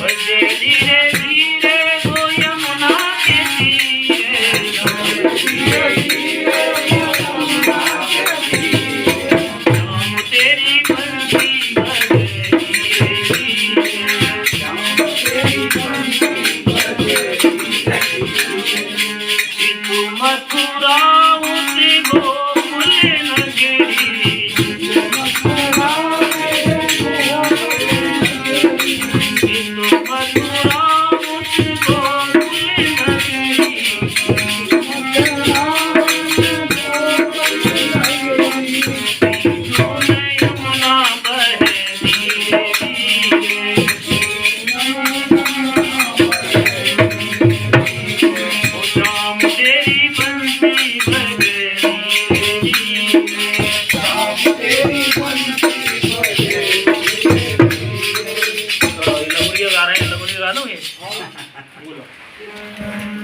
बजे धीरे धीरे वो यमुना के तीरे धीरे धीरे शाम तेरी बंसी बजे धीरे धीरे शाम तेरी बंसी बजे तू मथुरा उतरी गोकुल नगरी मथुरा